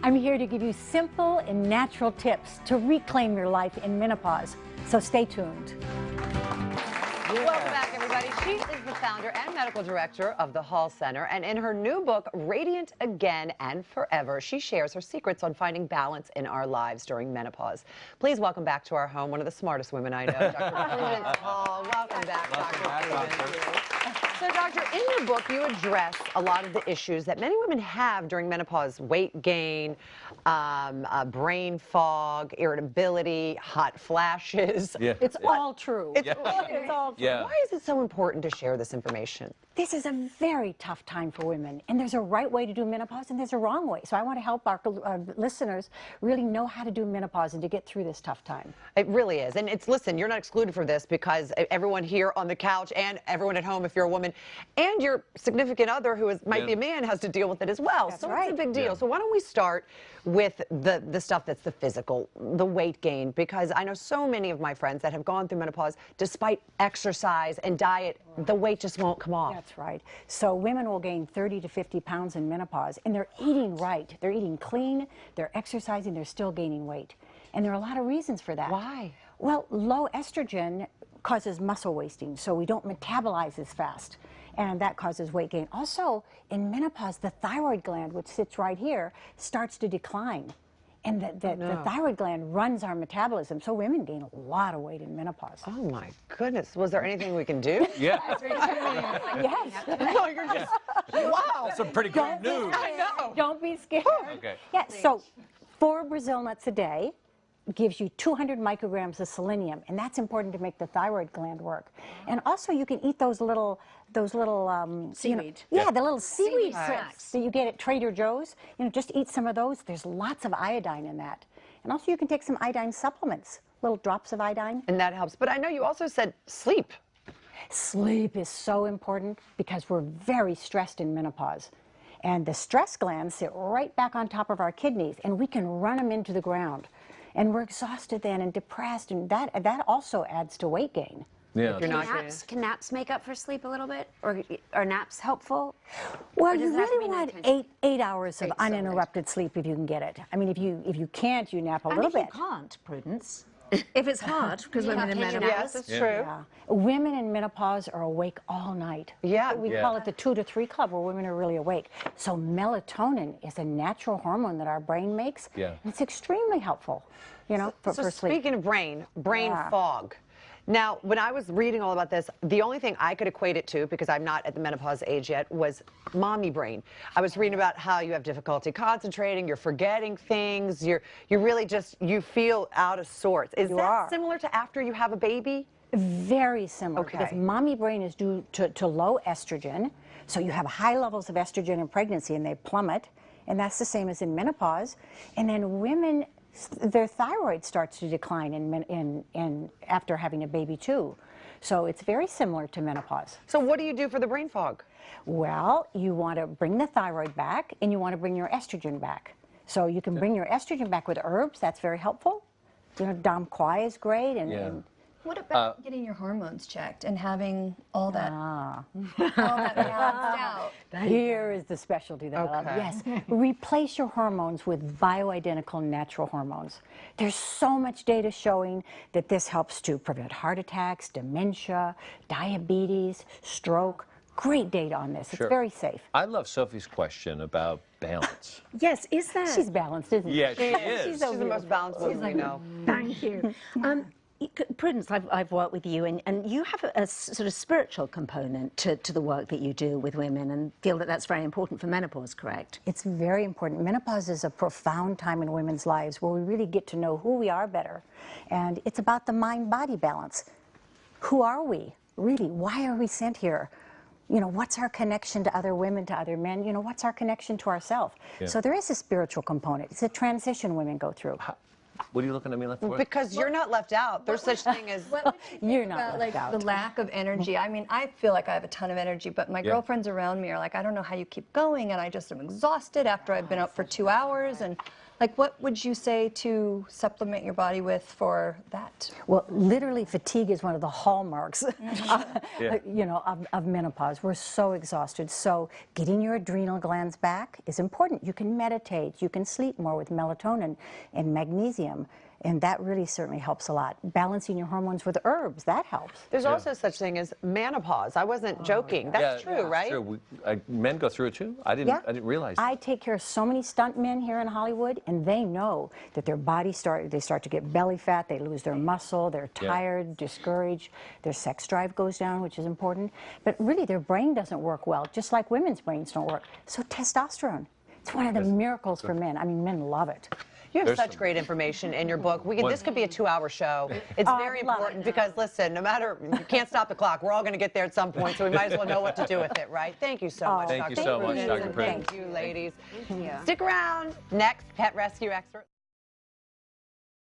I'm here to give you simple and natural tips to reclaim your life in menopause. So stay tuned. Welcome back, everybody. She is the founder and medical director of the Hall Center, and in her new book, Radiant Again and Forever, she shares her secrets on finding balance in our lives during menopause. Please welcome back to our home one of the smartest women I know, Dr. Prudence Hall. Welcome back, Dr. Prudence. So, Doctor, in your book, you address a lot of the issues that many women have during menopause: weight gain, brain fog, irritability, hot flashes. Yeah. It's all true. It's all true. Yeah. Why is it so important to share this information? This is a very tough time for women, and there's a right way to do menopause and there's a wrong way. So I want to help our listeners really know how to do menopause and to get through this tough time. It really is. And it's, listen, you're not excluded from this because everyone here on the couch and everyone at home, if you're a woman, and your significant other who might be a man, has to deal with it as well. That's so right. It's a big deal. Yeah. So why don't we start with the stuff that's the physical, the weight gain, because I know so many of my friends that have gone through menopause, despite exercise and diet, the weight just won't come off. That's right. So women will gain 30 to 50 pounds in menopause, and they're eating right. They're eating clean, they're exercising, they're still gaining weight. And there are a lot of reasons for that. Why? Well, low estrogen causes muscle wasting, so we don't metabolize as fast, and that causes weight gain. Also, in menopause, the thyroid gland, which sits right here, starts to decline. And the thyroid gland runs our metabolism, so women gain a lot of weight in menopause. Oh my goodness. Was there anything we can do? Yeah. Yes. No, you're just, wow. That's some pretty good news. I know. Don't be scared. Okay. Yeah, so 4 Brazil nuts a day gives you 200 micrograms of selenium, and that's important to make the thyroid gland work. And also you can eat those little seaweed. The little seaweed strips snacks. that you get at Trader Joe's. Just eat some of those. There's lots of iodine in that. And also you can take some iodine supplements, little drops of iodine. And that helps. But I know you also said sleep. Sleep is so important because we're very stressed in menopause. And the stress glands sit right back on top of our kidneys, and we can run them into the ground. And we're exhausted then and depressed, and that also adds to weight gain. Yeah. You're not Can naps make up for sleep a little bit? Or are naps helpful? Well, Or does you it have to really be want 8 hours of 8 solid. uninterrupted sleep if you can get it. I mean, if you can't, you nap a little bit. And if you can't, Prudence, if it's hard, because women in can you menopause. Yes, it's Yeah. true. Yeah. Women in menopause are awake all night. Yeah. We Yeah. call it the 2 to 3 club, where women are really awake. So melatonin is a natural hormone that our brain makes. Yeah. And it's extremely helpful, for So sleep. speaking of brain Yeah. fog. Now, when I was reading all about this, the only thing I could equate it to, because I'm not at the menopause age yet, was mommy brain. I was reading about how you have difficulty concentrating, you're forgetting things, you really just, you feel out of sorts. Is You that are. similar to after you have a baby? Very similar, Okay. because mommy brain is due to low estrogen. So you have high levels of estrogen in pregnancy and they plummet, and that's the same as in menopause. And then women, their thyroid starts to decline in after having a baby too. So it's very similar to menopause. So what do you do for the brain fog? Well, you want to bring the thyroid back, and you want to bring your estrogen back. So you can bring your estrogen back with herbs. That's very helpful. Dom Quai is great, and What about getting your hormones checked and having all that, all that balanced out? here is the specialty that I love. Okay. Yes, replace your hormones with bioidentical natural hormones. There's so much data showing that this helps to prevent heart attacks, dementia, diabetes, stroke. Great data on this. Sure. It's very safe. I love Sophie's question about balance. Yes, is that? She's balanced, isn't she? Yeah, she is. She's so She's the most balanced woman we know. Thank you. Prudence, I've worked with you, and you have a sort of spiritual component to the work that you do with women, and feel that that's very important for menopause, correct? It's very important. Menopause is a profound time in women's lives where we really get to know who we are better. And it's about the mind-body balance. Who are we, really? Why are we sent here? What's our connection to other women, to other men? What's our connection to ourselves? Yeah. So there is a spiritual component. It's a transition women go through. What are you looking at me like for? Because you're not left out. There's such thing as... What would you think You're not about, left like, out. the lack of energy? I mean, I feel like I have a ton of energy, but my girlfriends around me are like, I don't know how you keep going, and I just am exhausted after I've been up for 2 hours, and Like, what would you say to supplement your body with for that? Well, literally, fatigue is one of the hallmarks, you know, of menopause. We're so exhausted. So getting your adrenal glands back is important. You can meditate. You can sleep more with melatonin and magnesium. And that really certainly helps a lot. Balancing your hormones with herbs, that helps. There's also such thing as menopause. I wasn't joking. That's true, right? True. Men go through it too? I didn't realize. I take care of so many stunt men here in Hollywood, and they know that their bodies start to get belly fat, they lose their muscle, they're tired, discouraged, their sex drive goes down, which is important. But really, their brain doesn't work well, just like women's brains don't work. So testosterone, it's one of the miracles for men. I mean, men love it. You have such great information in your book. This could be a 2-hour show. It's very important because, listen, no matter, you can't stop the clock. We're all going to get there at some point, so we might as well know what to do with it, right? Thank you so much, Thank you so much, Dr. Prudence. Thank you, ladies. Stick around. Next, pet rescue expert.